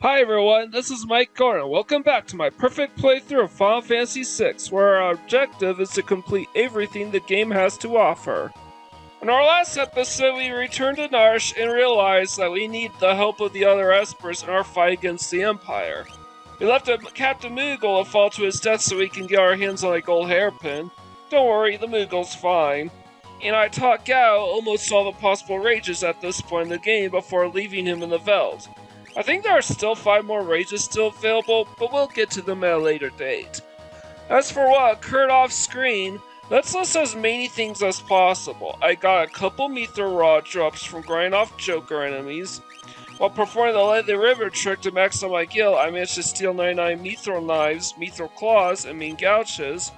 Hi everyone, this is Mike Garner. Welcome back to my perfect playthrough of Final Fantasy VI, where our objective is to complete everything the game has to offer. In our last episode, we returned to Narshe and realized that we need the help of the other Espers in our fight against the Empire. We left Captain Moogle to fall to his death so we can get our hands on a gold hairpin. Don't worry, the Moogle's fine. And I taught Gao almost all the possible rages at this point in the game before leaving him in the Veld. I think there are still 5 more rages still available, but we'll get to them at a later date. As for what occurred off screen, let's list as many things as possible. I got a couple Mithril Rod drops from grinding off Joker enemies. While performing the Light the River trick to max out my guild, I managed to steal 99 Mithril Knives, Mithril Claws, and Mean Gouges.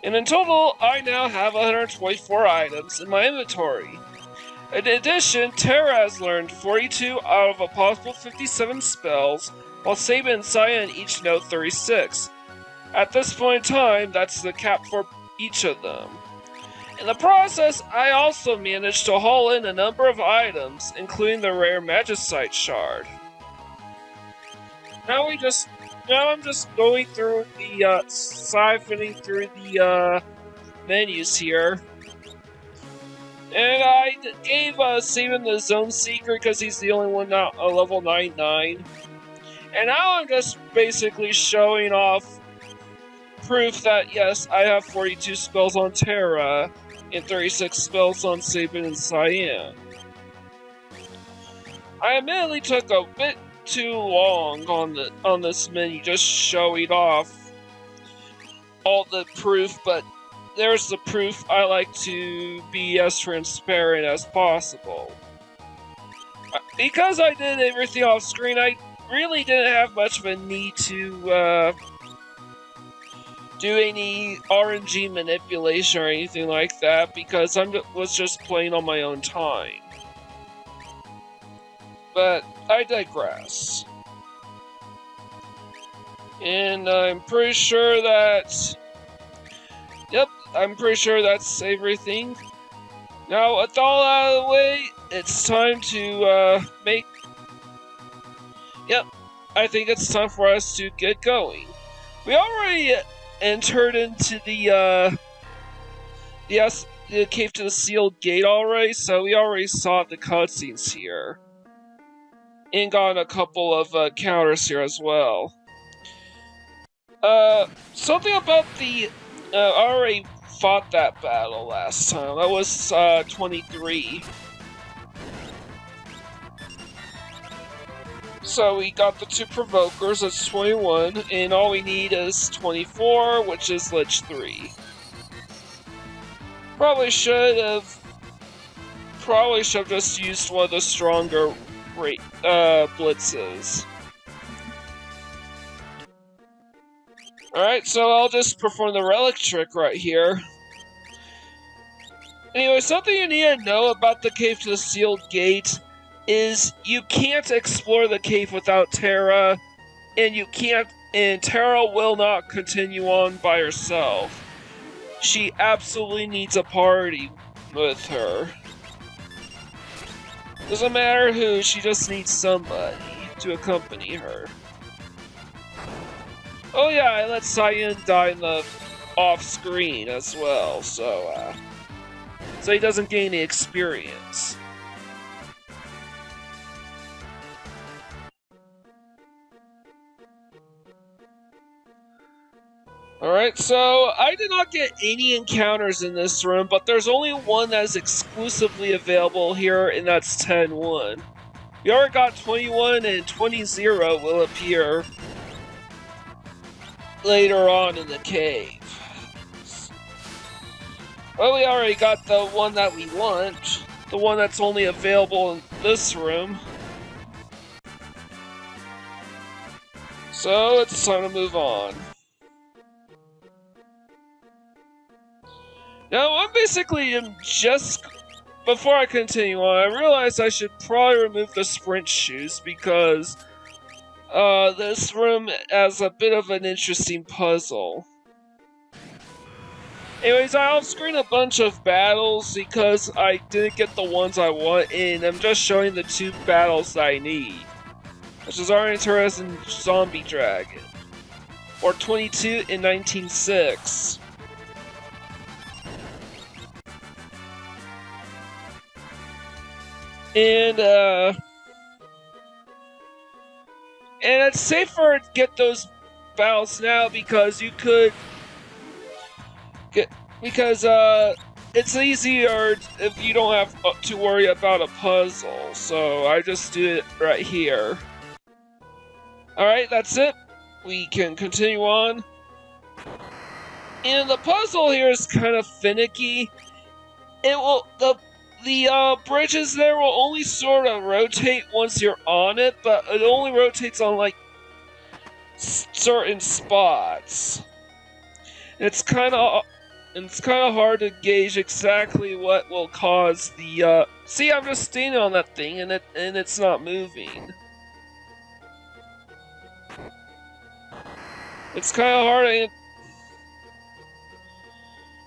And in total, I now have 124 items in my inventory. In addition, Terra has learned 42 out of a possible 57 spells, while Sabin and Cyan each know 36. At this point in time, that's the cap for each of them. In the process, I also managed to haul in a number of items, including the rare Magicite Shard. Now I'm just going through the, siphoning through the, menus here. And I gave Sabin the Zone Secret because he's the only one not a level 99. And now I'm just basically showing off proof that yes, I have 42 spells on Terra and 36 spells on Sabin and Cyan. I admittedly took a bit too long on this menu just showing off all the proof, but there's the proof. I like to be as transparent as possible. Because I did everything off screen, I really didn't have much of a need to do any RNG manipulation or anything like that, because I was just playing on my own time. But I digress. And I'm pretty sure that... Yep, I'm pretty sure that's everything. Now, with all out of the way, it's time to Yep, I think it's time for us to get going. We already entered into the Cave to the Sealed Gate already, so we already saw the cutscenes here. And got a couple of counters here as well. Something about the... I already fought that battle last time. That was 23. So we got the 2 provokers, that's 21, and all we need is 24, which is Lich 3. Probably should have just used one of the stronger blitzes. Alright, so I'll just perform the relic trick right here. Anyway, something you need to know about the Cave to the Sealed Gate is you can't explore the cave without Terra, and Terra will not continue on by herself. She absolutely needs a party with her. Doesn't matter who, she just needs somebody to accompany her. Oh yeah, I let Cyan die in the off-screen as well, so he doesn't gain any experience. Alright, so I did not get any encounters in this room, but there's only one that is exclusively available here, and that's 10-1. We already got 21, and 20-0 will appear later on in the cave. Well, we already got the one that we want, the one that's only available in this room. So it's time to move on. Now, I'm basically just... Before I continue on, I realized I should probably remove the sprint shoes because this room has a bit of an interesting puzzle. Anyways, I off-screen a bunch of battles because I didn't get the ones I want, and I'm just showing the 2 battles that I need. which is our interesting zombie dragon. Or 22 in 1906. And it's safer to get those battles now because you could get it's easier if you don't have to worry about a puzzle. So I just do it right here. Alright, that's it. We can continue on. And the puzzle here is kind of finicky. It will the bridges there will only sort of rotate once you're on it, but it only rotates on like certain spots. It's kind of hard to gauge exactly what will cause the see, I'm just standing on that thing and it's not moving. It's kind of hard.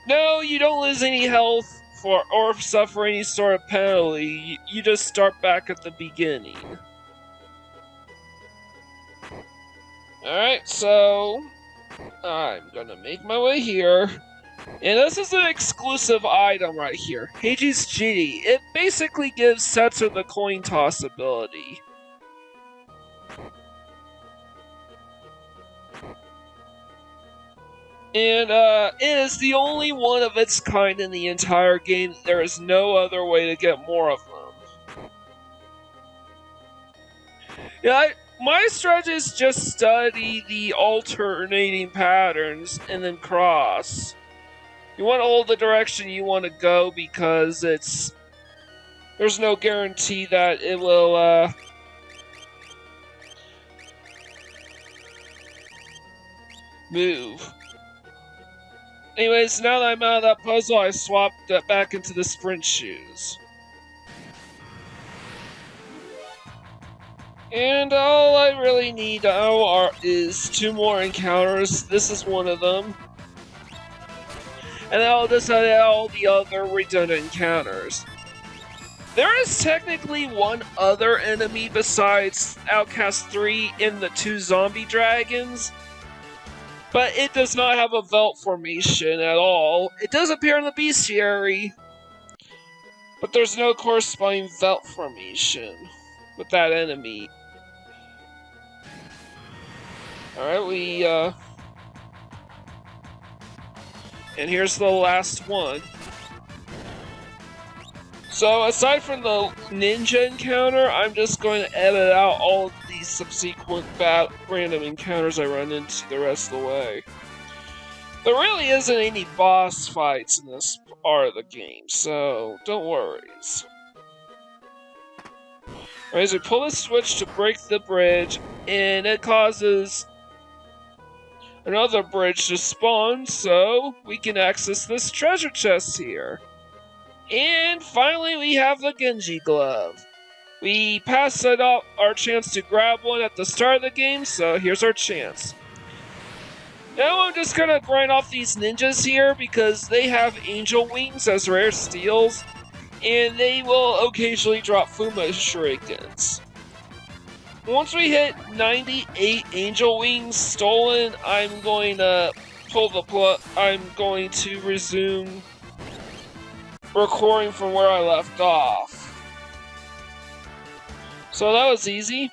No, you don't lose any health or suffer any sort of penalty. You just start back at the beginning. Alright, so I'm gonna make my way here. And this is an exclusive item right here. Heiji's Genie. It basically gives Setzer the coin toss ability. And it is the only one of its kind in the entire game. There is no other way to get more of them. Yeah, my strategy is just study the alternating patterns and then cross. You want to hold the direction you want to go because there's no guarantee that it will move. Anyways, now that I'm out of that puzzle, I swapped that back into the sprint shoes. And all I really need now is 2 more encounters. This is one of them. And then I'll just add all the other redundant encounters. There is technically one other enemy besides Outcast 3 in the 2 zombie dragons. But it does not have a belt formation at all. It does appear in the bestiary, but there's no corresponding belt formation with that enemy. Alright, and here's the last one. So aside from the ninja encounter, I'm just going to edit out all of these subsequent random encounters I run into the rest of the way. There really isn't any boss fights in this part of the game, so don't worry. Alright, so we pull the switch to break the bridge, and it causes another bridge to spawn, so we can access this treasure chest here. And finally, we have the Genji Glove. We passed up our chance to grab one at the start of the game, so here's our chance. Now I'm just gonna grind off these ninjas here because they have angel wings as rare steals, and they will occasionally drop Fuma Shurikens. Once we hit 98 angel wings stolen, I'm going to pull the plug. I'm going to resume recording from where I left off. So that was easy.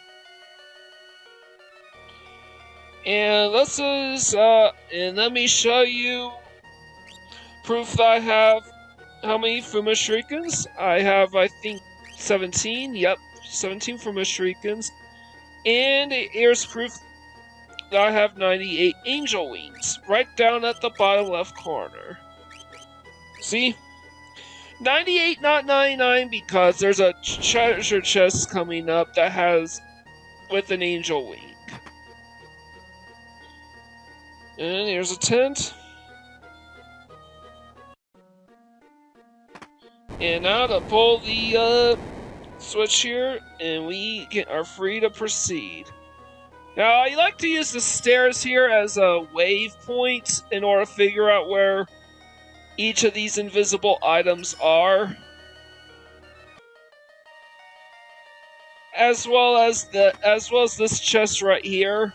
And this is, and let me show you proof that I have how many Fuma Shurikens. I have, I think, 17. Yep, 17 Fuma Shurikens. And here's proof that I have 98 angel wings, right down at the bottom left corner. See? 98, not 99, because there's a treasure chest coming up that has with an angel wing. And here's a tent. And now to pull the switch here, and we are free to proceed. Now, I like to use the stairs here as a waypoint in order to figure out where each of these invisible items are. as well as this chest right here.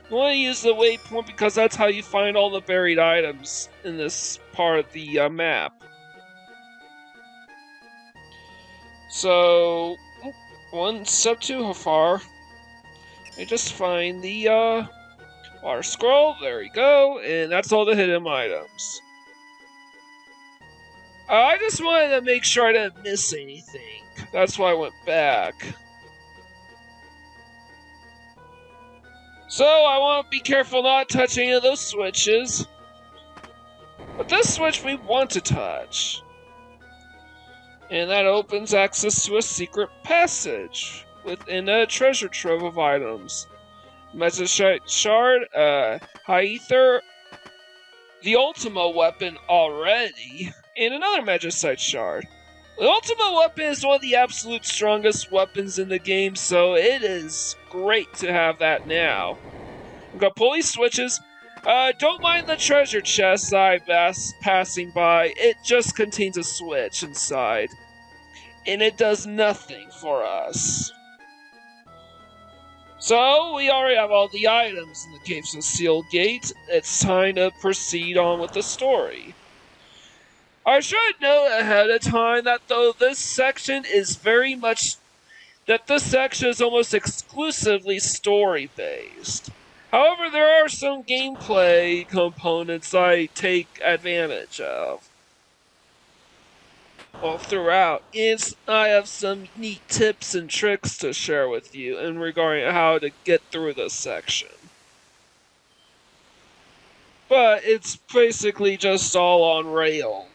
You want to use the waypoint because that's how you find all the buried items in this part of the map. So, one step too far. I just find the water scroll. There we go, and that's all the hidden items. I just wanted to make sure I didn't miss anything. That's why I went back. So I want to be careful not to touch any of those switches. But this switch we want to touch. And that opens access to a secret passage within a treasure trove of items. Magicite Shard, High Ether, the Ultima weapon already, and another Magicite Shard. The Ultima weapon is one of the absolute strongest weapons in the game, so it is great to have that now. I'm gonna pull these switches. Don't mind the treasure chest I'm passing by. It just contains a switch inside. And it does nothing for us. So, we already have all the items in the Caves of Sealed Gate. It's time to proceed on with the story. I should note ahead of time that though this section is almost exclusively story-based. However, there are some gameplay components I take advantage of all throughout, and I have some neat tips and tricks to share with you in regarding how to get through this section. But it's basically just all on rail.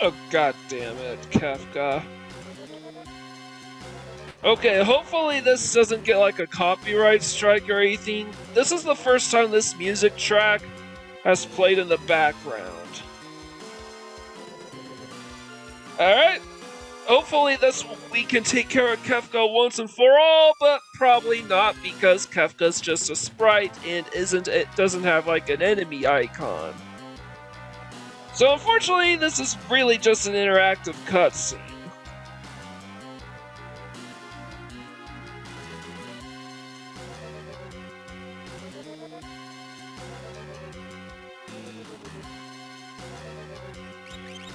Oh, god damn it, Kefka. Okay, hopefully this doesn't get like a copyright strike or anything. This is the first time this music track has played in the background. Alright, hopefully we can take care of Kefka once and for all, but probably not because Kefka's just a sprite and it doesn't have like an enemy icon. So unfortunately, this is really just an interactive cutscene.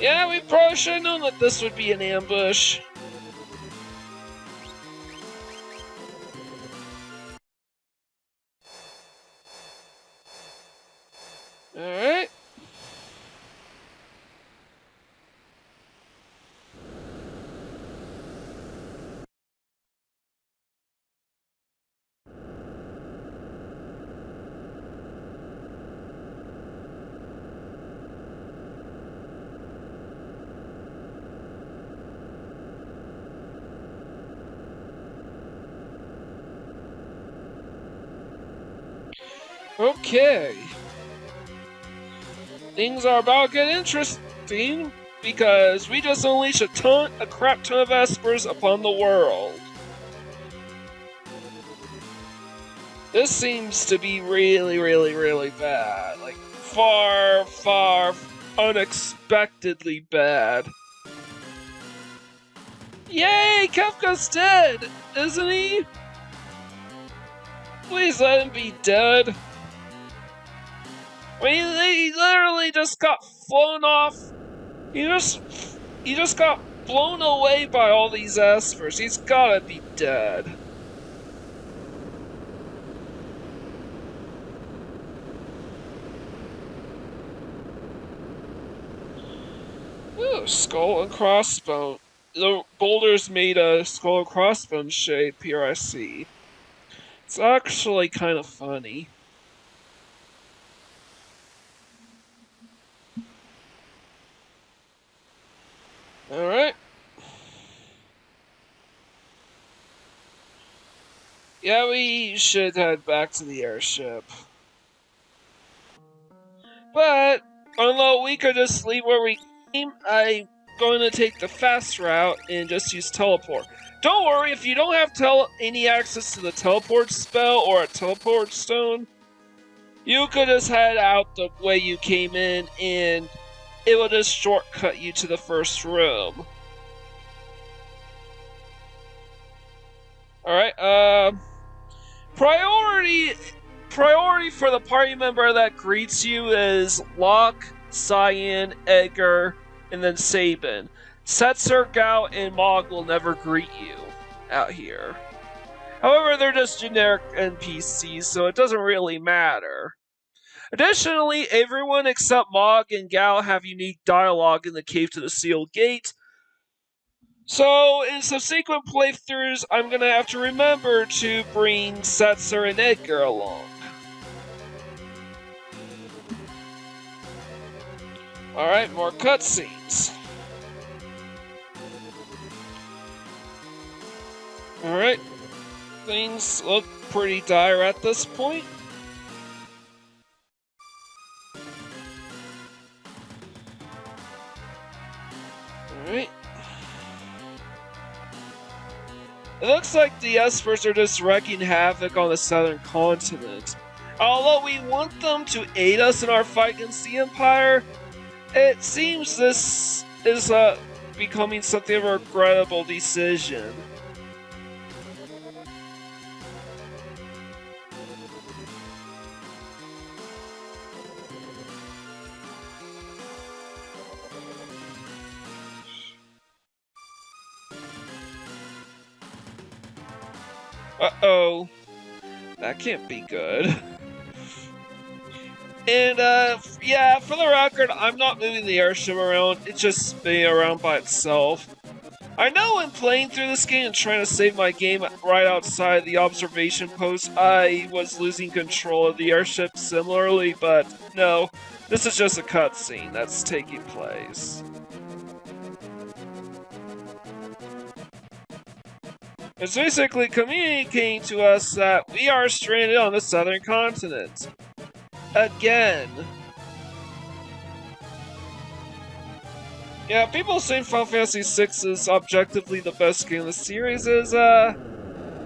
Yeah, we probably should have known that this would be an ambush. Alright. Okay. Things are about to get interesting because we just unleashed a crap ton of espers upon the world. This seems to be really, really, really bad. Like, far, far, unexpectedly bad. Yay! Kefka's dead! Isn't he? Please let him be dead. I mean, he literally just got flown off. He just got blown away by all these espers. He's gotta be dead. Ooh, skull and crossbone. The boulder's made a skull and crossbone shape here, I see. It's actually kind of funny. Alright. Yeah, we should head back to the airship. But, although we could just leave where we came, I'm going to take the fast route and just use teleport. Don't worry, if you don't have any access to the teleport spell or a teleport stone, you could just head out the way you came in, and it will just shortcut you to the first room. Alright, priority for the party member that greets you is Locke, Cyan, Edgar, and then Sabin. Setzer, Gao, and Mog will never greet you out here. However, they're just generic NPCs, so it doesn't really matter. Additionally, everyone except Mog and Gao have unique dialogue in the Cave to the Sealed Gate. So, in subsequent playthroughs, I'm gonna have to remember to bring Setzer and Edgar along. Alright, more cutscenes. Alright, things look pretty dire at this point. Alright. It looks like the Espers are just wreaking havoc on the southern continent. Although we want them to aid us in our fight against the Empire, it seems this is becoming something of a regrettable decision. Uh-oh. That can't be good. And, yeah, for the record, I'm not moving the airship around, it's just spinning around by itself. I know when playing through this game and trying to save my game right outside the observation post, I was losing control of the airship similarly, but no, this is just a cutscene that's taking place. It's basically communicating to us that we are stranded on the southern continent. Again. Yeah, people saying Final Fantasy VI is objectively the best game in the series is, kind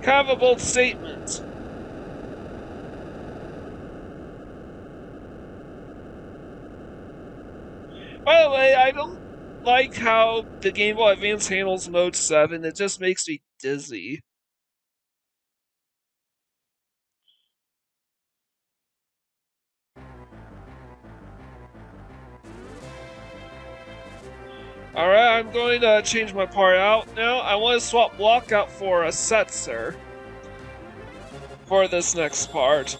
of a bold statement. By the way, I don't like how the Game Boy Advance handles Mode 7, it just makes me dizzy. Alright, I'm going to change my part out now. I want to swap Block out for a Setzer for this next part.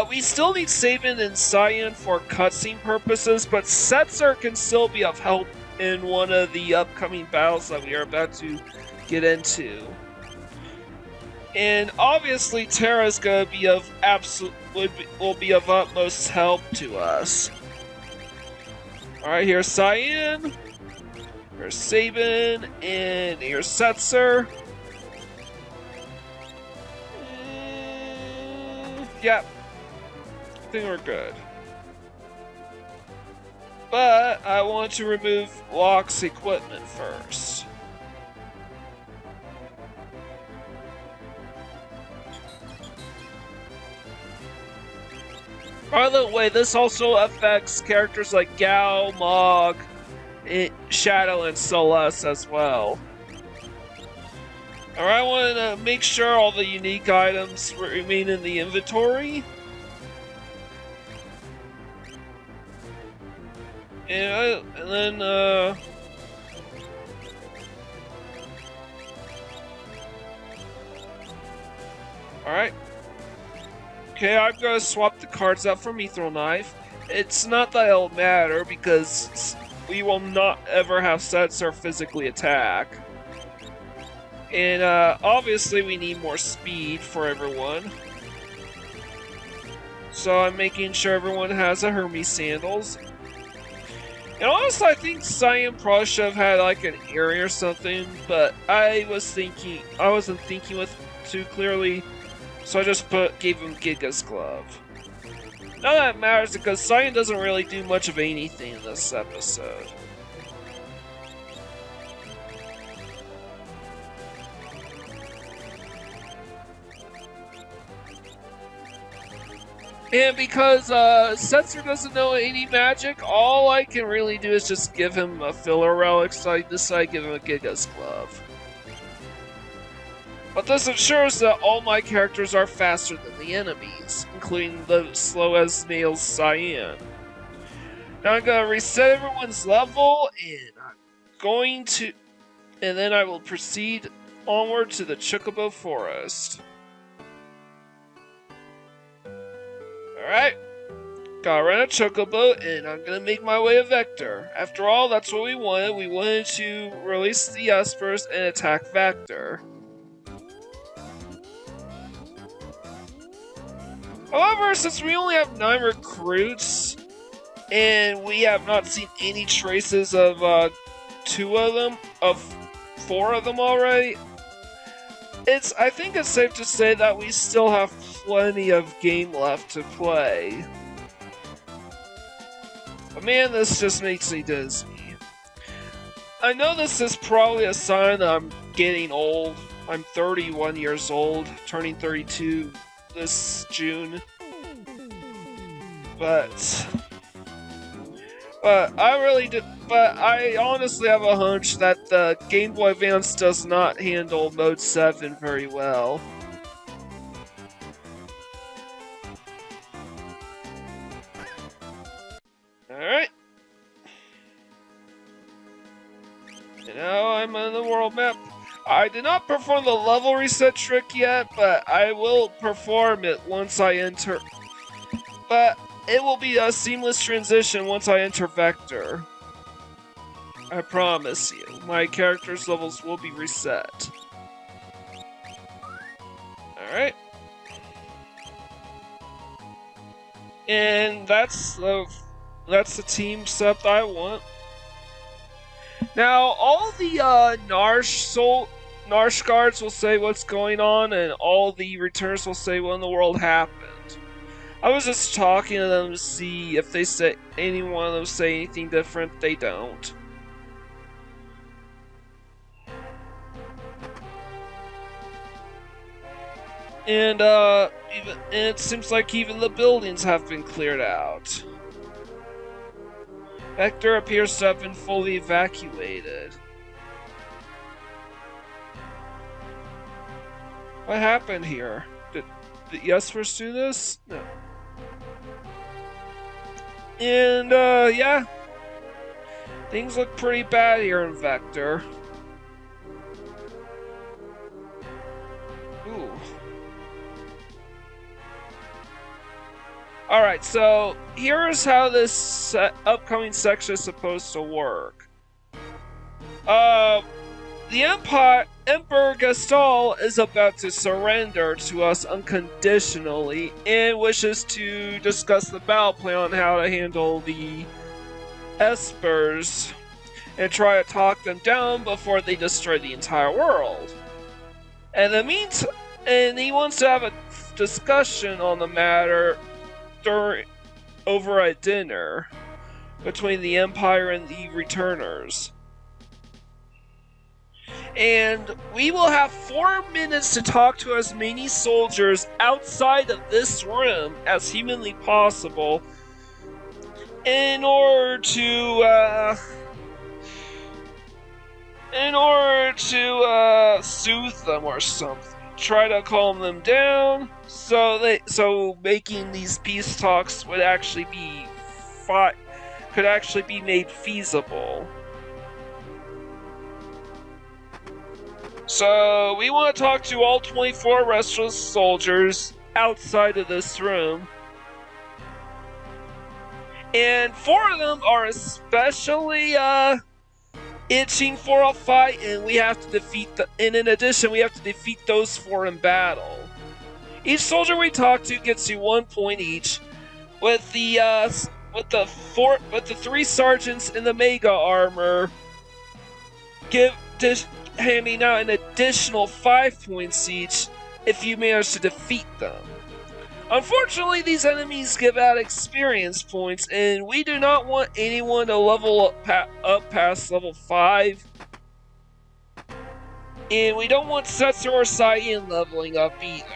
We still need Sabin and Cyan for cutscene purposes, but Setzer can still be of help in one of the upcoming battles that we are about to get into. And obviously Terra's gonna be of will be of utmost help to us. Alright, here's Cyan. Here's Sabin, and here's Setzer. Yep. I think we're good. But I want to remove Locke's equipment first. By the way, this also affects characters like Gao, Mog, Shadow, and Celeste as well. Alright, I want to make sure all the unique items remain in the inventory. And then, alright. Okay, I'm gonna swap the cards out for Mithril Knife. It's not that it'll matter, because we will not ever have Setzer physically attack. And obviously we need more speed for everyone. So I'm making sure everyone has a Hermes sandals. And honestly, I think Cyan probably should have had like an area or something, but I wasn't thinking with too clearly, so I just gave him Giga's glove. None of that matters because Cyan doesn't really do much of anything in this episode. And because Setzer doesn't know any magic, all I can really do is just give him a filler relic, so I decide to give him a Giga's Glove. But this ensures that all my characters are faster than the enemies, including the slow as nails Cyan. Now I'm gonna reset everyone's level, and then I will proceed onward to the Chocobo Forest. Alright, gotta run a Chocobo, and I'm gonna make my way a Vector. After all, that's what we wanted. We wanted to release the Espers and attack Vector. However, since we only have 9 recruits, and we have not seen any traces of 4 of them already, I think it's safe to say that we still have plenty of game left to play. But man, this just makes me dizzy. I know this is probably a sign that I'm getting old. I'm 31 years old, turning 32 this June. But I honestly have a hunch that the Game Boy Advance does not handle Mode 7 very well. Alright. And now I'm on the world map. I did not perform the level reset trick yet, but I will perform it once I enter. But it will be a seamless transition once I enter Vector. I promise you, my character's levels will be reset. Alright. And that's the team setup I want. Now, all the Narsh guards will say what's going on, and all the returners will say what in the world happened. I was just talking to them to see if any one of them say anything different. They don't. And it seems like even the buildings have been cleared out. Vector appears to have been fully evacuated. What happened here? Did Espers do this? No. And yeah. Things look pretty bad here in Vector. Ooh. Alright, so here's how this upcoming section is supposed to work. The Emperor Gastal is about to surrender to us unconditionally and wishes to discuss the battle plan on how to handle the Espers and try to talk them down before they destroy the entire world. And he wants to have a discussion on the matter over a dinner between the Empire and the Returners. And we will have 4 minutes to talk to as many soldiers outside of this room as humanly possible in order to soothe them or something. Try to calm them down, so making these peace talks could actually be made feasible. So we want to talk to all 24 restless soldiers outside of this room. And 4 of them are especially itching for a fight, and we have to defeat them. And in addition, we have to defeat those 4 in battle. Each soldier we talk to gets you 1 point each, with the 3 sergeants in the mega armor handing out an additional 5 points each if you manage to defeat them. Unfortunately, these enemies give out experience points, and we do not want anyone to level up past level 5. And we don't want Setzer or Cyan leveling up either.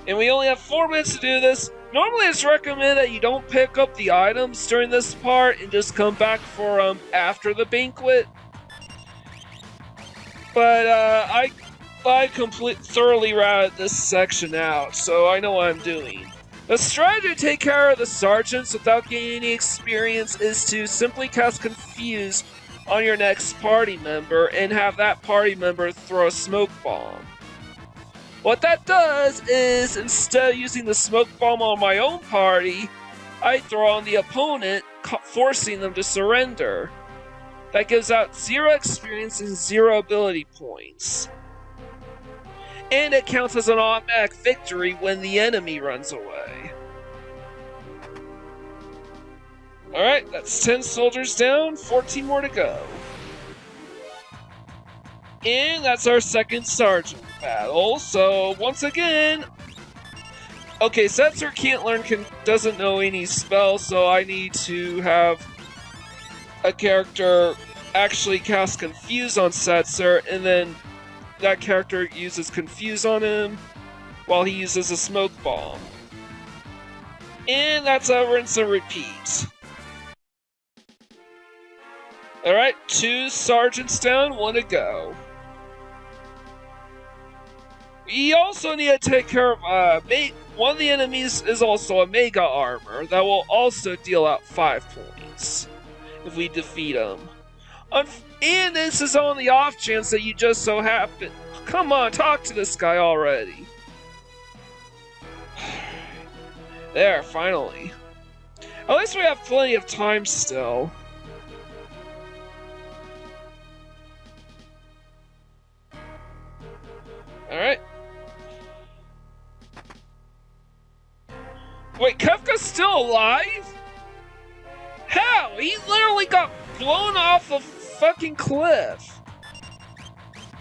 And we only have 4 minutes to do this. Normally it's recommended that you don't pick up the items during this part and just come back for them after the banquet. But I thoroughly routed this section out, so I know what I'm doing. The strategy to take care of the sergeants without gaining any experience is to simply cast Confuse on your next party member and have that party member throw a smoke bomb. What that does is, instead of using the smoke bomb on my own party, I throw on the opponent, forcing them to surrender. That gives out 0 experience and 0 ability points. And it counts as an automatic victory when the enemy runs away. Alright, that's 10 soldiers down, 14 more to go. And that's our second sergeant battle, so once again... Okay, Setzer can't learn, doesn't know any spells, so I need to have a character actually cast Confuse on Setzer, and then that character uses Confuse on him while he uses a smoke bomb. And that's a rinse and repeat. Alright, 2 sergeants down, 1 to go. We also need to take care of one of the enemies is also a Mega Armor that will also deal out 5 points if we defeat him. And this is on the off chance that you just so happen... Come on, talk to this guy already. There, finally. At least we have plenty of time still. Alright. Wait, Kefka's still alive? How? He literally got blown off a fucking cliff.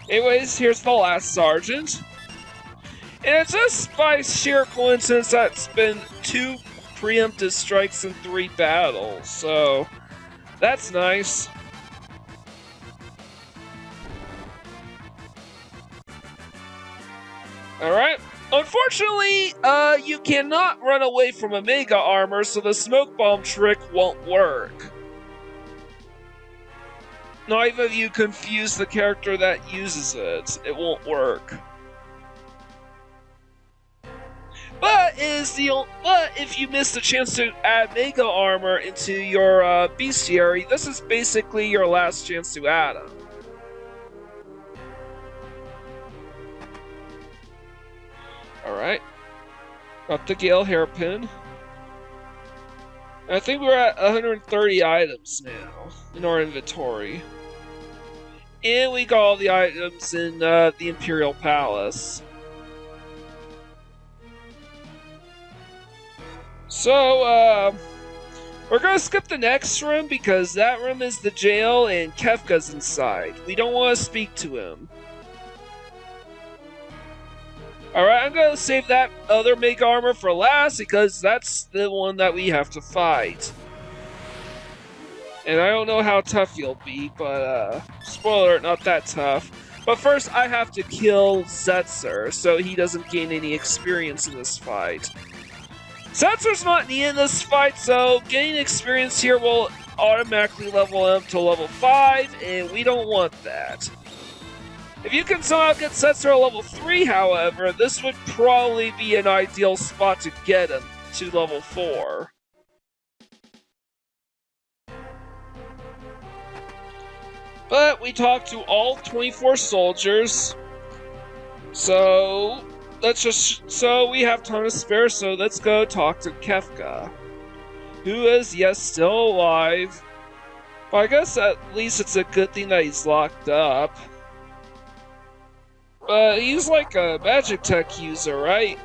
Anyways, here's the last sergeant. And it's just by sheer coincidence that it's been 2 preemptive strikes in 3 battles, so that's nice. Alright. Unfortunately, you cannot run away from a Mega Armor, so the smoke bomb trick won't work. Not even if you confuse the character that uses it, it won't work. But if you missed the chance to add Mega Armor into your bestiary, this is basically your last chance to add them. Alright. Got the Gale Hairpin. I think we're at 130 items now in our inventory. And we got all the items in the Imperial Palace. So, we're gonna skip the next room because that room is the jail and Kefka's inside. We don't want to speak to him. Alright, I'm gonna save that other Mega Armor for last because that's the one that we have to fight. And I don't know how tough he'll be, but spoiler, not that tough. But first I have to kill Setzer so he doesn't gain any experience in this fight. Setzer's not needed in this fight, so gaining experience here will automatically level him to level 5, and we don't want that. If you can somehow get Setzer at level 3, however, this would probably be an ideal spot to get him to level 4. But we talked to all 24 soldiers, so we have time to spare, so let's go talk to Kefka, who is, yes, still alive. But I guess at least it's a good thing that he's locked up. But he's like a magic tech user, right?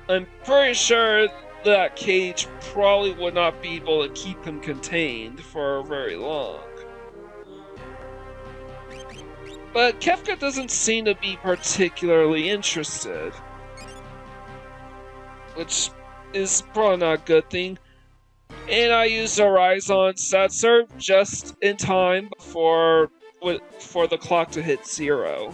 I'm pretty sure that cage probably would not be able to keep him contained for very long. But Kefka doesn't seem to be particularly interested, which is probably not a good thing. And I used a Rise on Setzer just in time for the clock to hit 0.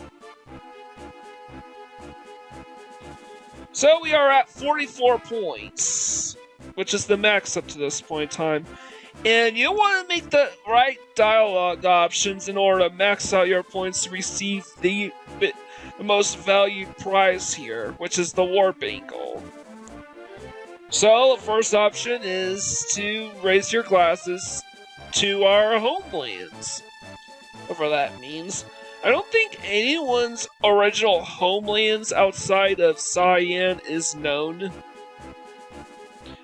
So we are at 44 points, which is the max up to this point in time. And you want to make the right dialogue options in order to max out your points to receive the most valued prize here, which is the War Bangle. So the first option is to raise your glasses to our homelands, whatever that means. I don't think anyone's original homelands outside of Cyan is known.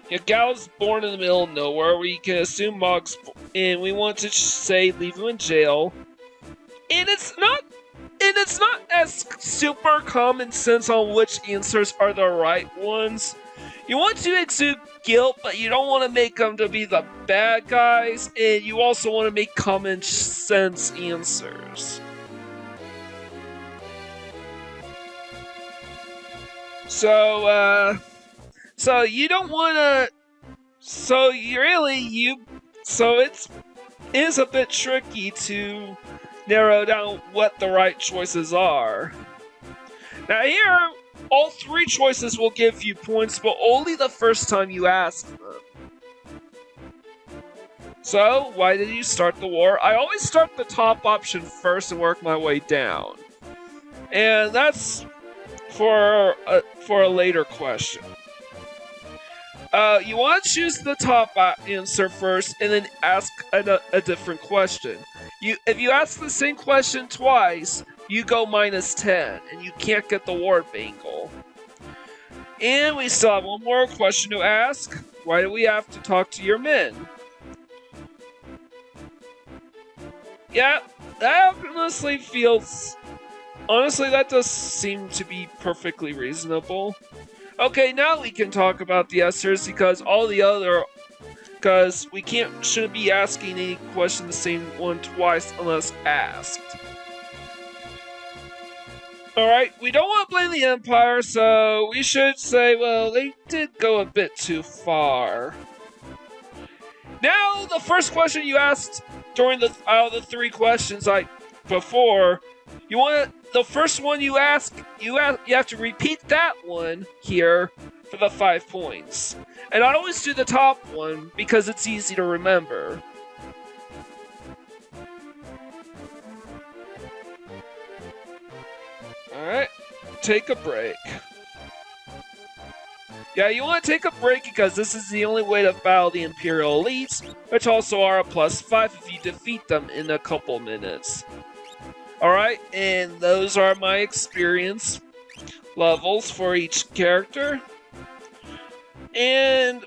Yeah, Gal's born in the middle of nowhere. We can assume Mog's, and we want to say leave him in jail. And it's not as super common sense on which answers are the right ones. You want to exude guilt, but you don't want to make them to be the bad guys, and you also want to make common sense answers. So you don't want to. So it is a bit tricky to narrow down what the right choices are. Now here, all three choices will give you points, but only the first time you ask them. So, why did you start the war? I always start the top option first and work my way down. And that's for a later question. You want to choose the top answer first and then ask a different question. If you ask the same question twice, you go -10, and you can't get the War Bangle. And we still have one more question to ask. Why do we have to talk to your men? Yeah, that honestly, that does seem to be perfectly reasonable. Okay, now we can talk about the answers because we shouldn't be asking any question the same one twice unless asked. Alright, we don't want to blame the Empire, so we should say, well, they did go a bit too far. Now, the first question you asked during out of the three questions before, the first one you ask, you have to repeat that one here for the 5 points. And I always do the top one because it's easy to remember. Alright, take a break. Yeah, you want to take a break because this is the only way to battle the Imperial Elites, which also are a +5 if you defeat them in a couple minutes. Alright, and those are my experience levels for each character. And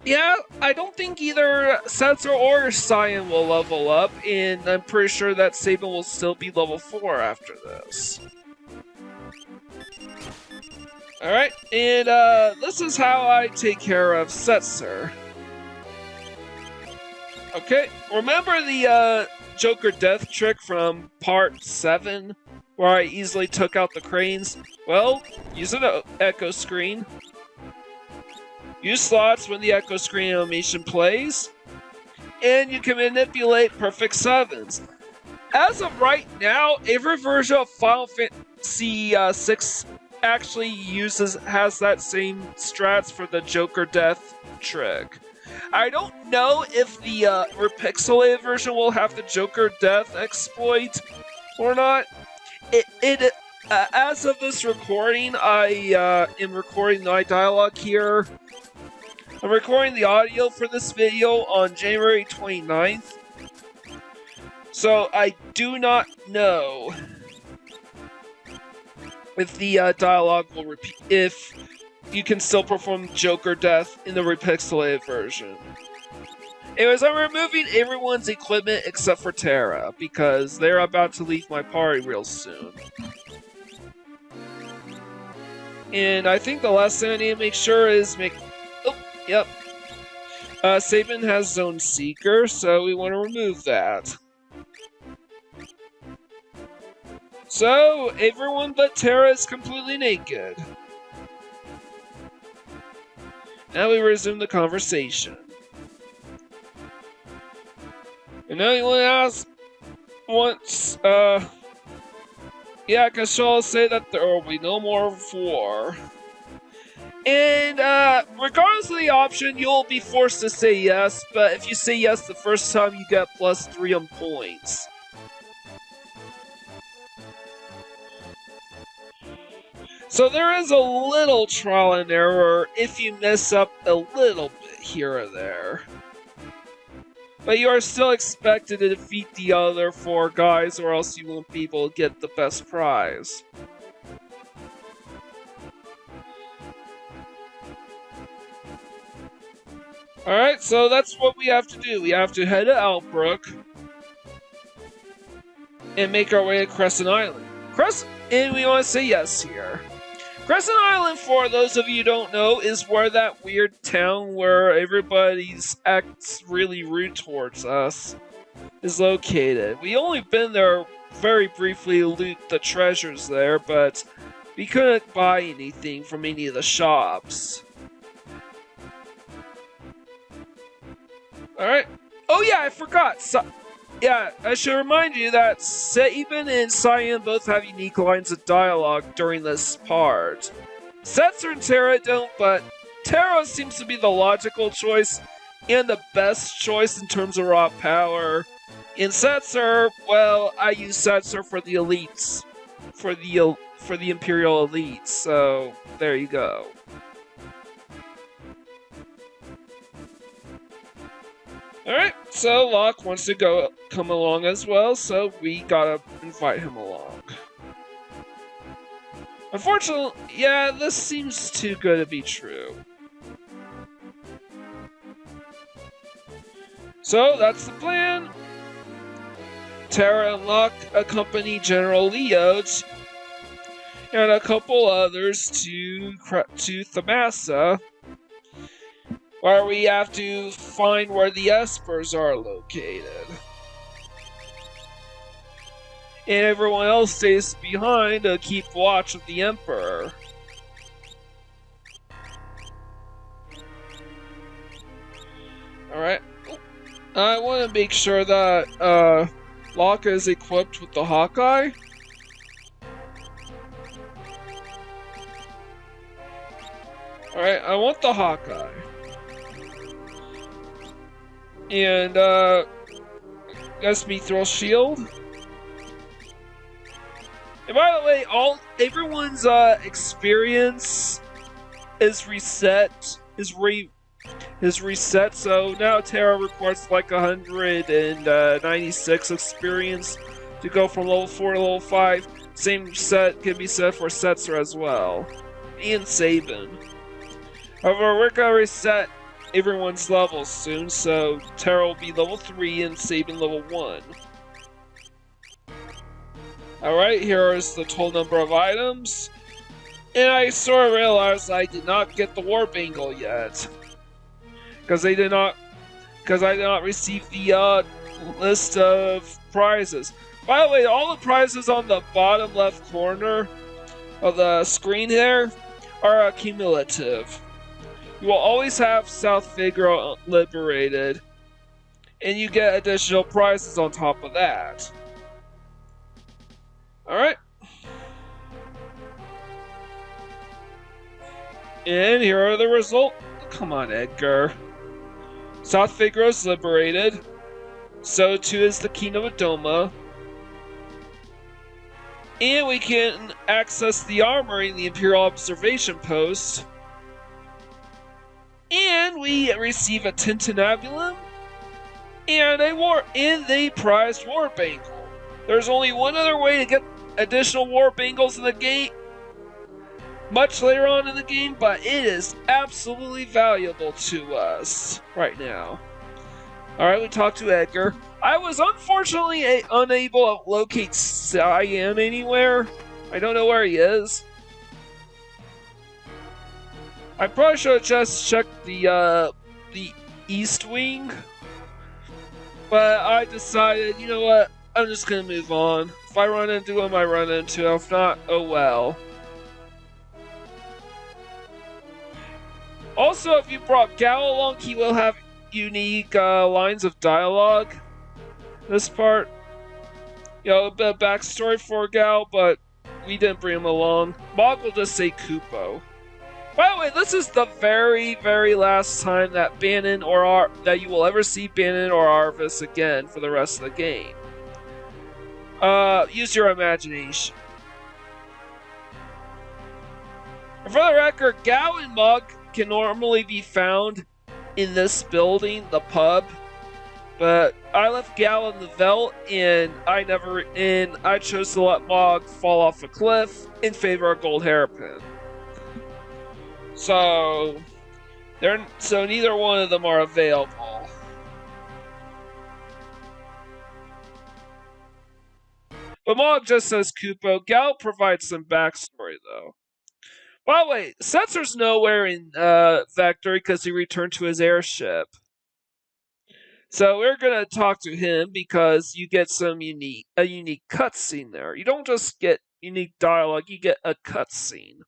yeah, I don't think either Setzer or Cyan will level up, and I'm pretty sure that Sabin will still be level 4 after this. Alright, and this is how I take care of Setzer. Okay, remember the Joker death trick from part 7, where I easily took out the cranes? Well, use an echo screen. Use slots when the echo screen animation plays, and you can manipulate perfect 7s. As of right now, every version of Final Fantasy VI actually has that same strats for the Joker death trick. I don't know if the repixelated version will have the Joker death exploit or not. As of this recording, I am recording my dialogue here. I'm recording the audio for this video on January 29th. So I do not know if the dialogue will repeat, if you can still perform Joker death in the repixelated version. Anyways, I'm removing everyone's equipment except for Terra, because they're about to leave my party real soon. And I think the last thing I need to make sure is oh, yep. Sabin has Zone Seeker, so we want to remove that. So, everyone but Terra is completely naked. Now we resume the conversation. And now you want to ask yeah, Kashal say that there will be no more war. And regardless of the option, you'll be forced to say yes, but if you say yes the first time, you get +3 on points. So there is a little trial and error if you mess up a little bit here or there. But you are still expected to defeat the other 4 guys, or else you won't be able to get the best prize. Alright, so that's what we have to do. We have to head to Outbrook and make our way to Crescent Island. And we want to say yes here. Crescent Island, for those of you who don't know, is where that weird town where everybody acts really rude towards us is located. We only been there very briefly to loot the treasures there, but we couldn't buy anything from any of the shops. Alright. Oh yeah, I forgot. Yeah, I should remind you that Sabin and Cyan both have unique lines of dialogue during this part. Setzer and Terra don't, but Terra seems to be the logical choice and the best choice in terms of raw power. In Setzer, well, I use Setzer for the elites, for the Imperial elites, so there you go. Alright, so Locke wants to come along as well, so we gotta invite him along. Unfortunately, yeah, this seems too good to be true. So, that's the plan. Terra and Locke accompany General Leo and a couple others to Thamasa, where we have to find where the Espers are located. And everyone else stays behind to keep watch of the Emperor. Alright. I want to make sure that Locke is equipped with the Hawkeye. Alright, I want the Hawkeye. And, guess me throw shield. And by the way, everyone's experience is reset, is reset, so now Terra requires like 196 experience to go from level 4 to level 5. Same set can be set for Setzer as well. And Sabin. However, we're gonna reset everyone's levels soon, so Terra will be level 3 and Sabin level 1. Alright, here is the total number of items. And I sort of realized I did not get the War Bangle yet. Because I did not receive the list of prizes. By the way, all the prizes on the bottom left corner of the screen here are cumulative. You will always have South Figaro liberated, and you get additional prizes on top of that. Alright. And here are the results. Come on, Edgar. South Figaro is liberated. So too is the Kingdom of Doma. And we can access the Armory in the Imperial Observation Post. And we receive a Tintinabulum and a prized War Bangle. There's only one other way to get additional War Bangles in the game, much later on in the game, but it is absolutely valuable to us right now. Alright, we talked to Edgar. I was unfortunately unable to locate Cyan anywhere. I don't know where he is. I probably should have just checked the East Wing, but I decided, you know what, I'm just gonna move on. If I run into him, I run into him. If not, oh well. Also, if you brought Gal along, he will have unique lines of dialogue. This part, you know, a bit of backstory for Gal, but we didn't bring him along. Mog will just say Kupo. By the way, this is the very, very last time that Bannon or that you will ever see Bannon or Arvis again for the rest of the game. Use your imagination. For the record, Gao and Mug can normally be found in this building, the pub. But I left Gao in the Veldt, and I chose to let Mog fall off a cliff in favor of Gold Hairpin. So neither one of them are available. But Mog just says Kupo. Gao provides some backstory though. By the way, Setzer's nowhere in Vector because he returned to his airship. So we're gonna talk to him because you get a unique cutscene there. You don't just get unique dialogue; you get a cutscene.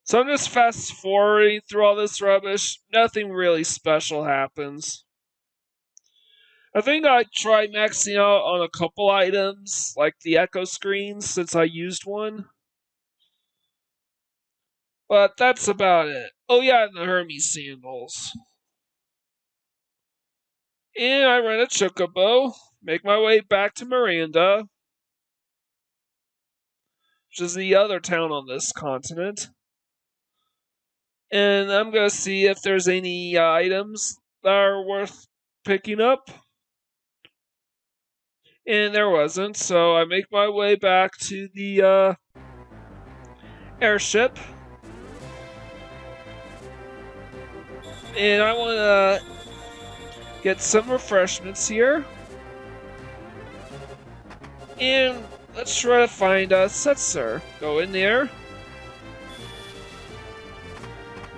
So I'm just fast forwarding through all this rubbish. Nothing really special happens. I think I tried maxing out on a couple items, like the echo screens, since I used one. But that's about it. Oh yeah, and the Hermes sandals. And I rent a Chocobo, make my way back to Miranda, which is the other town on this continent. And I'm gonna see if there's any items that are worth picking up. And there wasn't, so I make my way back to the airship. And I want to get some refreshments here. And let's try to find Setzer. Go in there.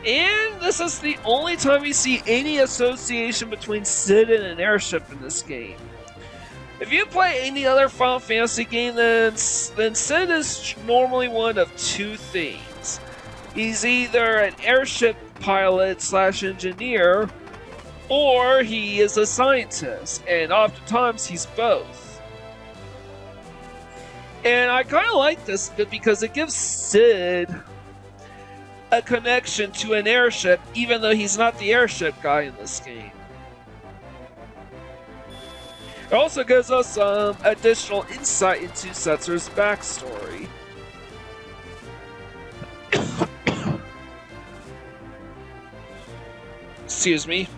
And this is the only time we see any association between Sid and an airship in this game. If you play any other Final Fantasy game, then Sid is normally one of two things. He's either an airship pilot / engineer, or he is a scientist, and oftentimes he's both. And I kind of like this bit because it gives Sid a connection to an airship, even though he's not the airship guy in this game. It also gives us some additional insight into Setzer's backstory. Excuse me.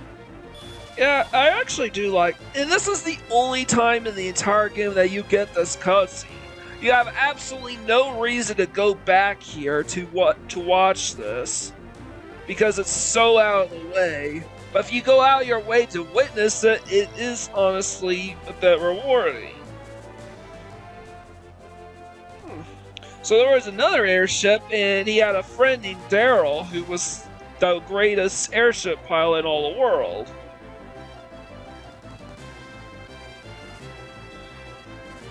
Yeah, I actually do like, and this is the only time in the entire game that you get this cutscene. You have absolutely no reason to go back here to watch this, because it's so out of the way. But if you go out your way to witness it, it is honestly a bit rewarding. So there was another airship, and he had a friend named Daryl, who was the greatest airship pilot in all the world.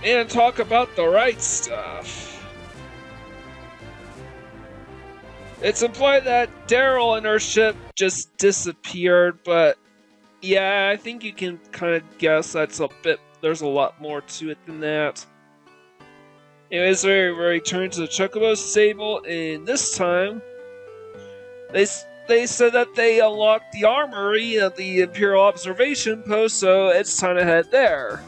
And talk about the right stuff. It's implied that Daryl and her ship just disappeared, but yeah, I think you can kind of guess there's a lot more to it than that. Anyways, we return to the Chocobo stable, and this time, they said that they unlocked the Armory at the Imperial Observation Post, so it's time to head there.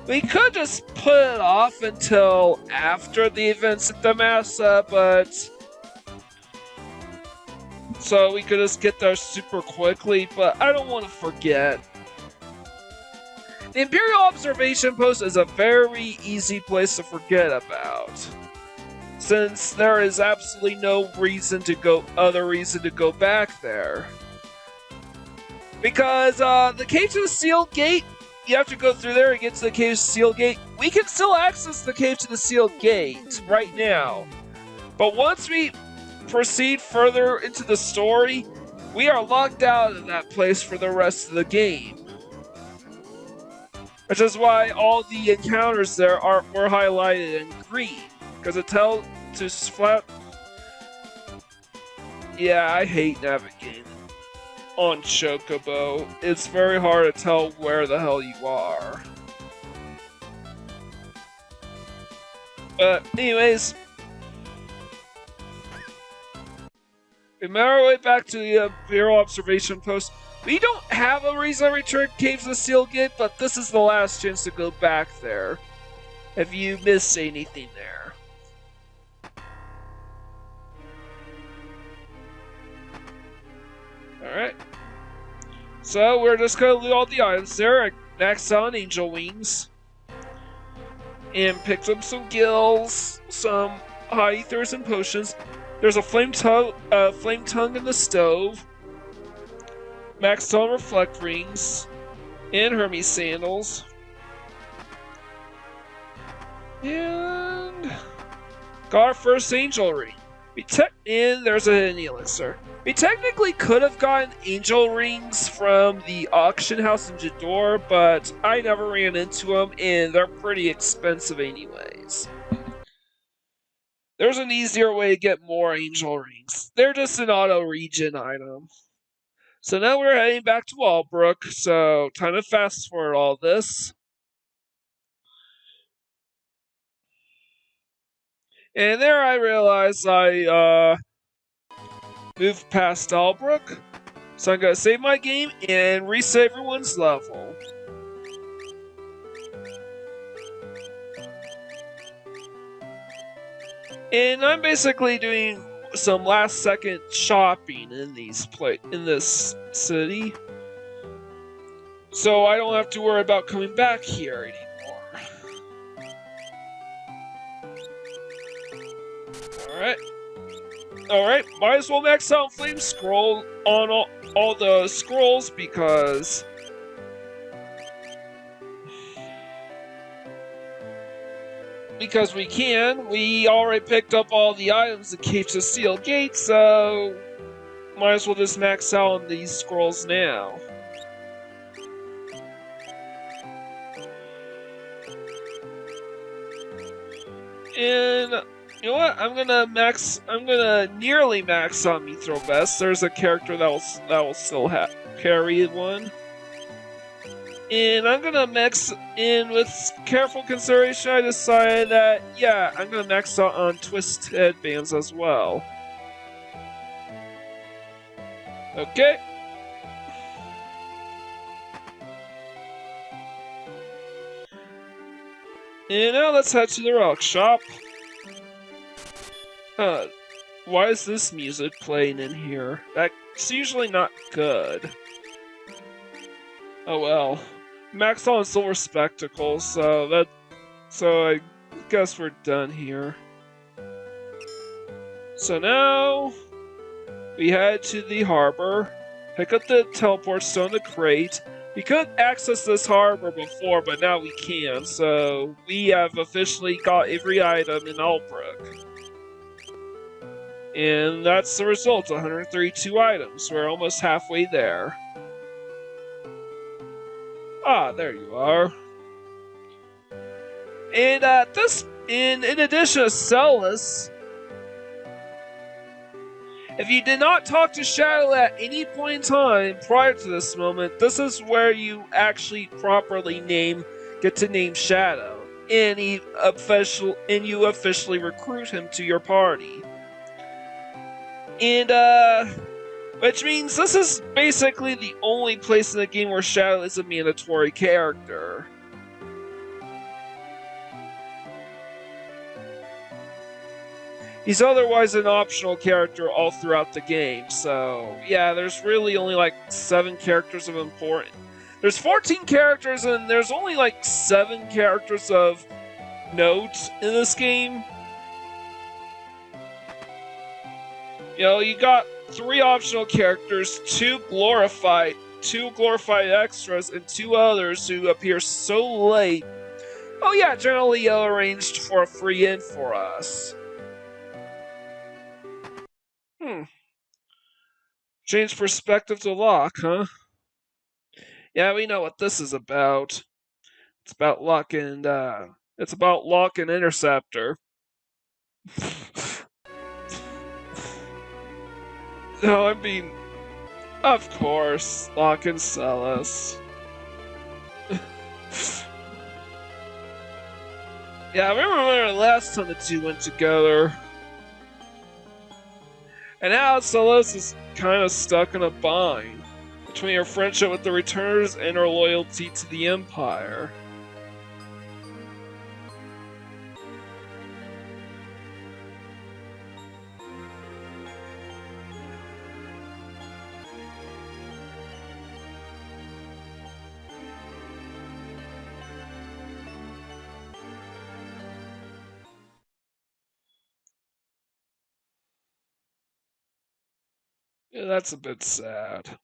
We could just put it off until after the events at Thamasa, but so we could just get there super quickly, but I don't want to forget. The Imperial Observation Post is a very easy place to forget about, since there is absolutely no other reason to go back there. Because the Cave to the Sealed Gate, you have to go through there and get to the Cave to the Sealed Gate. We can still access the Cave to the Sealed Gate right now, but once we proceed further into the story, we are locked out of that place for the rest of the game. Which is why all the encounters there were highlighted in green, because it tells to flat. Yeah, I hate navigating on Chocobo. It's very hard to tell where the hell you are. But anyways, We made our way back to the Bureau observation post. We don't have a reason to return Caves of Steel Gate, but this is the last chance to go back there. If you missed anything there. Alright. So we're just gonna loot all the items there. I maxed out on Angel Wings. And picked up some gills, some high ethers and potions. There's a flame tongue in the stove. Maxed out reflect rings. And Hermes sandals. And got our first angel ring. And there's a hidden elixir. We technically could have gotten angel rings from the auction house in Jador, but I never ran into them, and they're pretty expensive anyways. There's an easier way to get more angel rings. They're just an auto-regen item. So now we're heading back to Walbrook, so time to fast forward all this. And there I realized I moved past Albrook. So I'm gonna save my game and reset everyone's level. And I'm basically doing some last second shopping in this city. So I don't have to worry about coming back here anymore. Alright, might as well max out Flame Scroll on all the scrolls because we can. We already picked up all the items that keeps the Steel Gate, so might as well just max out on these scrolls now. And you know what? I'm gonna nearly max on Mithril Vest. There's a character that will still carry one. And I'm gonna max in with careful consideration. I decided that yeah, I'm gonna max out on Twist Headbands as well. Okay. And now let's head to the Relic Shop. Why is this music playing in here? That's usually not good. Oh well. Max on Silver Spectacles, so I guess we're done here. So now we head to the harbor, pick up the teleport stone, the crate. We couldn't access this harbor before, but now we can, so we have officially got every item in Albrook. And that's the result, 132 items. We're almost halfway there. Ah, there you are. And in addition to Celis, if you did not talk to Shadow at any point in time prior to this moment, this is where you actually properly get to name Shadow, and you officially recruit him to your party. And which means this is basically the only place in the game where Shadow is a mandatory character. He's otherwise an optional character all throughout the game, so yeah, there's really only like 7 characters of importance. There's 14 characters and there's only like 7 characters of note in this game. You know, you got 3 optional characters, 2 glorified extras, and 2 others who appear so late. Oh yeah, generally arranged for a free in for us. Change perspective to lock, huh? Yeah, we know what this is about. It's about Lock and Interceptor. No, I mean, of course, Locke and Celis. Yeah, I remember the last time the two went together. And now Celis is kind of stuck in a bind between her friendship with the Returners and her loyalty to the Empire. Yeah, that's a bit sad.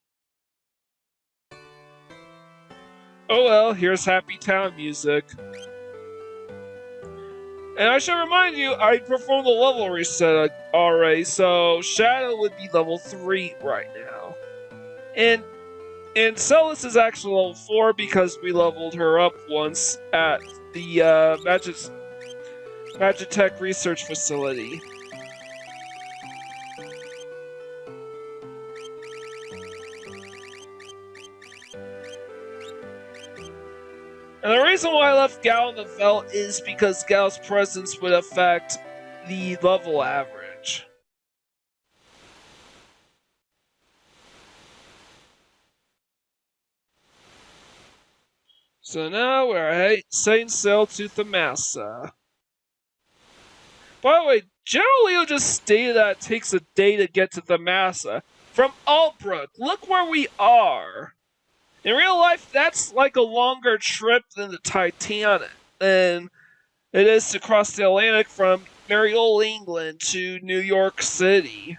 Oh well, here's Happy Town music. And I should remind you, I performed the level reset already, so Shadow would be level 3 right now. And Celis is actually level 4 because we leveled her up once at the Magitech Research Facility. And the reason why I left Gal in the Veldt is because Gal's presence would affect the level average. So now we're setting sail to Thamasa. By the way, General Leo just stated that it takes a day to get to Thamasa. From Albrook, look where we are! In real life, that's like a longer trip than the Titanic, than it is to cross the Atlantic from merry old England to New York City.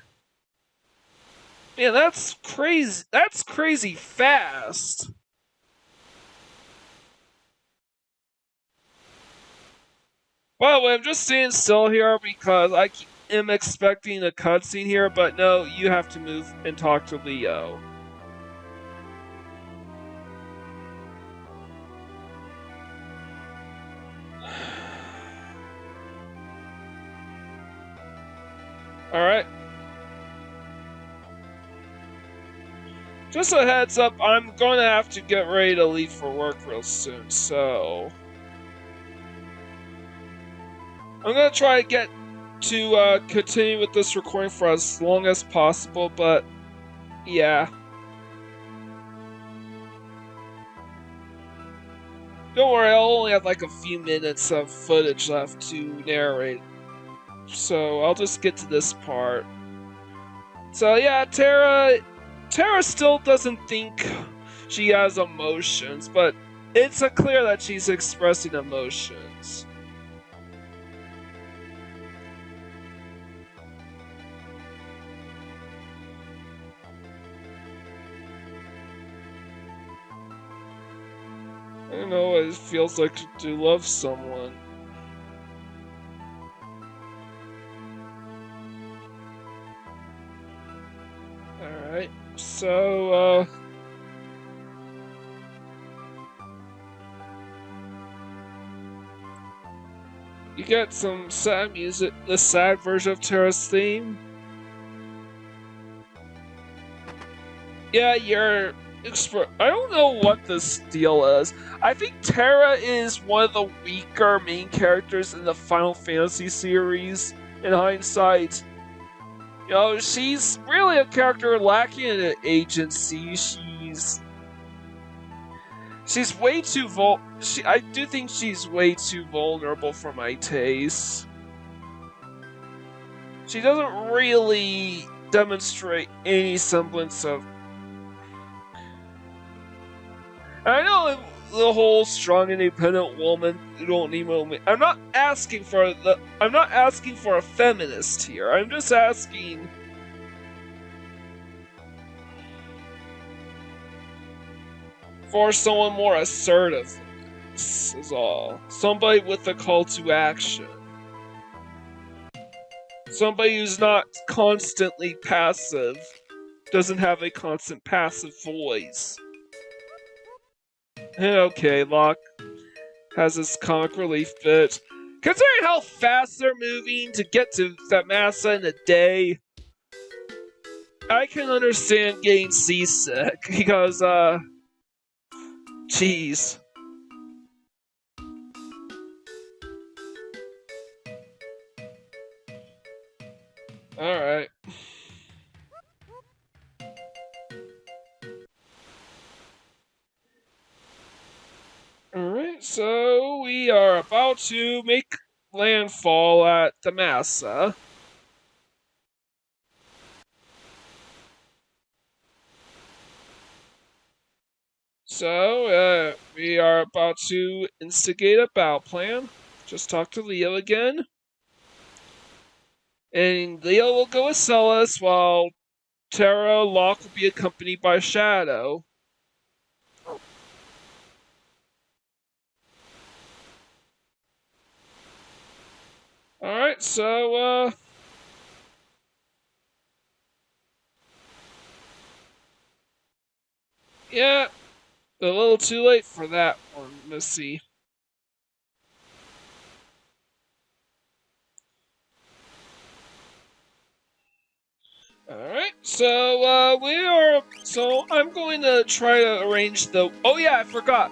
Man, that's crazy. That's crazy fast. By the way, I'm just staying still here because I am expecting a cutscene here, but no, you have to move and talk to Leo. Alright. Just a heads up, I'm going to have to get ready to leave for work real soon, so I'm going to try to get to continue with this recording for as long as possible, but yeah. Don't worry, I'll only have like a few minutes of footage left to narrate. So I'll just get to this part. So yeah, Terra still doesn't think she has emotions, but it's clear that she's expressing emotions. I don't know what it feels like to love someone. Alright, so, you get some sad music, the sad version of Terra's theme. Yeah, I don't know what this deal is. I think Terra is one of the weaker main characters in the Final Fantasy series, in hindsight. You know, she's really a character lacking in agency. She's way too I do think she's way too vulnerable for my taste. She doesn't really demonstrate any semblance of. I know the whole strong, independent woman who don't need women. I'm not asking for a feminist here. I'm just asking for someone more assertive. This is all. Somebody with a call to action. Somebody who's not constantly passive. Doesn't have a constant passive voice. Okay, Locke has this comic relief bit. Considering how fast they're moving to get to Thamasa in a day, I can understand getting seasick because, jeez. Alright. So we are about to make landfall at Thamasa. So, we are about to instigate a battle plan. Just talk to Leo again. And Leo will go with Celis while Terra Locke will be accompanied by Shadow. Alright, so, yeah, a little too late for that one, Missy. Alright, so I'm going to try to arrange the, oh yeah, I forgot.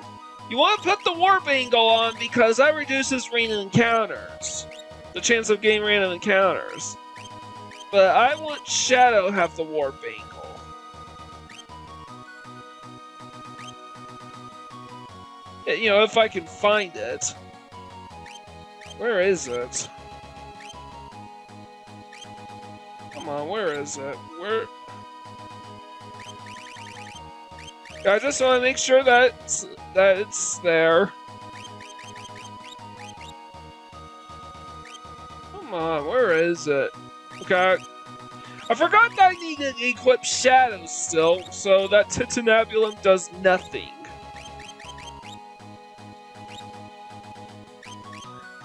You want to put the warp angle on because that reduces random encounters. The chance of getting random encounters. But I want Shadow have the warp angle. You know, if I can find it. Where is it? Come on, where is it? Where? I just want to make sure that it's there. Come on, where is it? Okay. I forgot that I need to equip Shadow still, so that Titanabulum does nothing.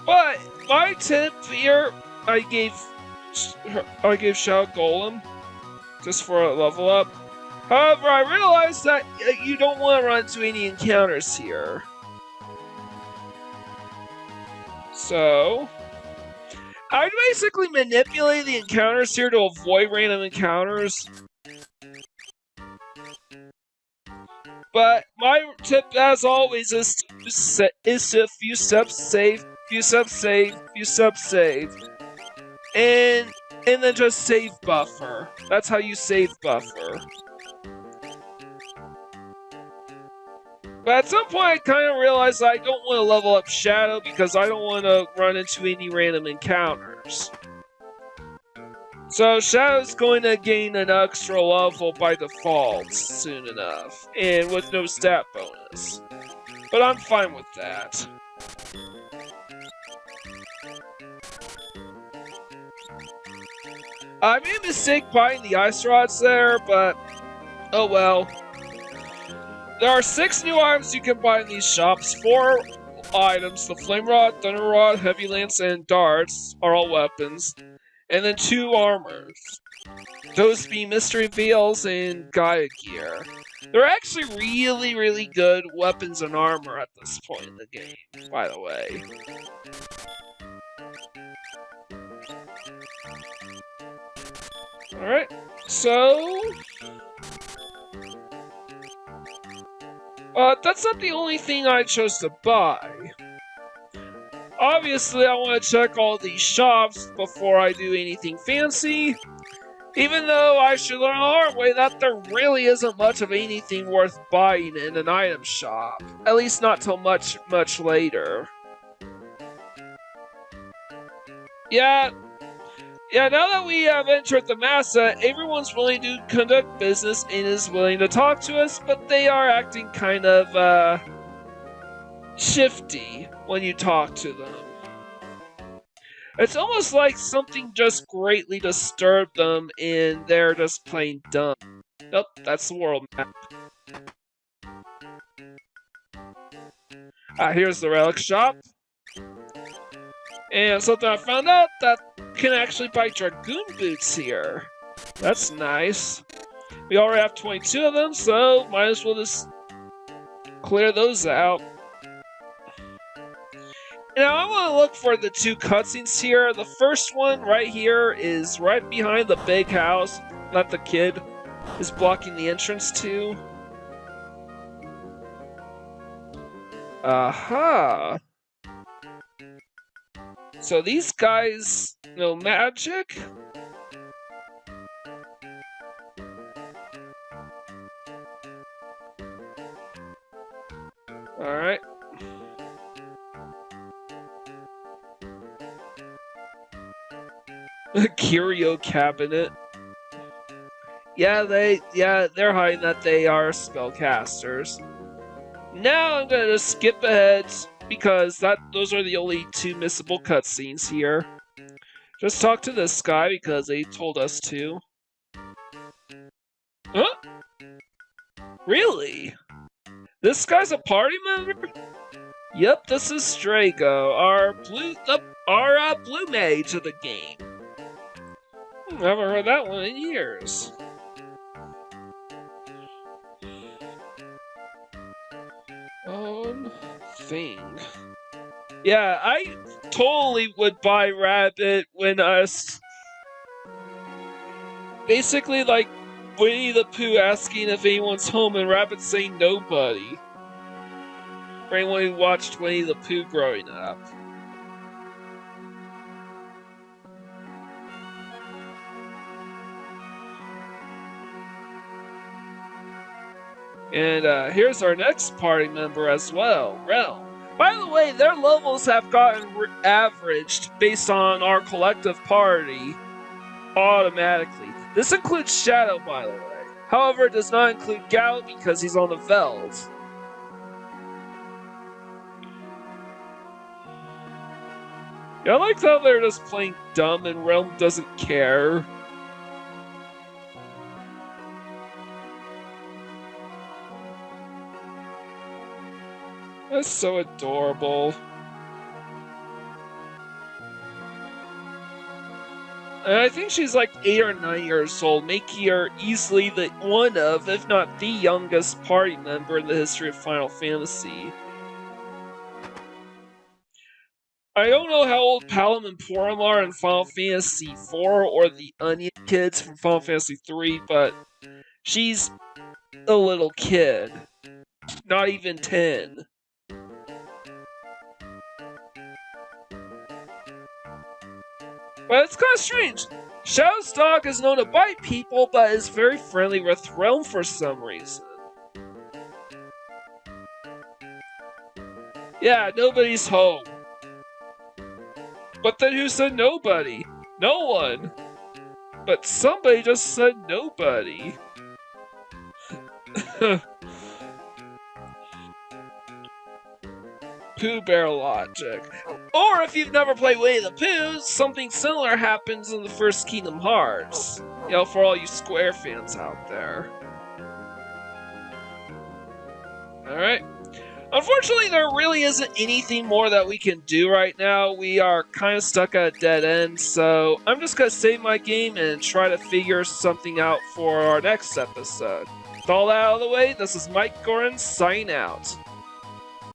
But my tip here, I gave Shadow Golem just for a level up. However, I realized that you don't want to run into any encounters here. So, I basically manipulate the encounters here to avoid random encounters. But my tip, as always, is to few steps save, and then just save buffer. That's how you save buffer. But at some point, I kind of realized I don't want to level up Shadow because I don't want to run into any random encounters. So Shadow's going to gain an extra level by default soon enough, and with no stat bonus. But I'm fine with that. I made a mistake buying the ice rods there, but oh well. There are 6 new items you can buy in these shops. 4 items, the Flame Rod, Thunder Rod, Heavy Lance, and Darts are all weapons. And then 2 armors. Those be Mystery Veils and Gaia Gear. They're actually really, really good weapons and armor at this point in the game, by the way. Alright, so... that's not the only thing I chose to buy. Obviously, I want to check all these shops before I do anything fancy. Even though I should learn the hard way that there really isn't much of anything worth buying in an item shop. At least not till much, much later. Yeah, now that we have entered Thamasa, everyone's willing to conduct business and is willing to talk to us, but they are acting kind of, shifty when you talk to them. It's almost like something just greatly disturbed them and they're just plain dumb. Nope, that's the world map. Here's the relic shop. And something I found out that you can actually buy Dragoon boots here. That's nice. We already have 22 of them, so might as well just clear those out. Now I want to look for the 2 cutscenes here. The first one right here is right behind the big house that the kid is blocking the entrance to. Aha! So these guys know magic? Alright. A curio cabinet. Yeah, they're hiding that they are spellcasters. Now I'm gonna skip ahead because those are the only 2 missable cutscenes here. Just talk to this guy because they told us to. Huh? Really? This guy's a party member? Yep, this is Strago, our blue mage of the game. Haven't heard that one in years. Thing. Yeah, I totally would buy Rabbit when us. Basically, like Winnie the Pooh asking if anyone's home and Rabbit saying nobody. For anyone who watched Winnie the Pooh growing up. And here's our next party member as well, Rel. By the way, their levels have gotten averaged based on our collective party automatically. This includes Shadow, by the way. However, it does not include Gao because he's on the Veld. Yeah, I like how they're just playing dumb and Realm doesn't care. That's so adorable. And I think she's like 8 or 9 years old, making her easily one of, if not the youngest party member in the history of Final Fantasy. I don't know how old Palom and Porom are in Final Fantasy IV or the Onion Kids from Final Fantasy III, but she's a little kid. Not even 10. But it's kind of strange. Shadow's dog is known to bite people, but is very friendly with Realm for some reason. Yeah, nobody's home. But then who said nobody? No one. But somebody just said nobody. Pooh Bear logic. Or if you've never played Winnie the Pooh, something similar happens in the first Kingdom Hearts. You know, for all you Square fans out there. Alright. Unfortunately, there really isn't anything more that we can do right now. We are kind of stuck at a dead end, so I'm just going to save my game and try to figure something out for our next episode. With all that out of the way, this is Mike Gorin signing out.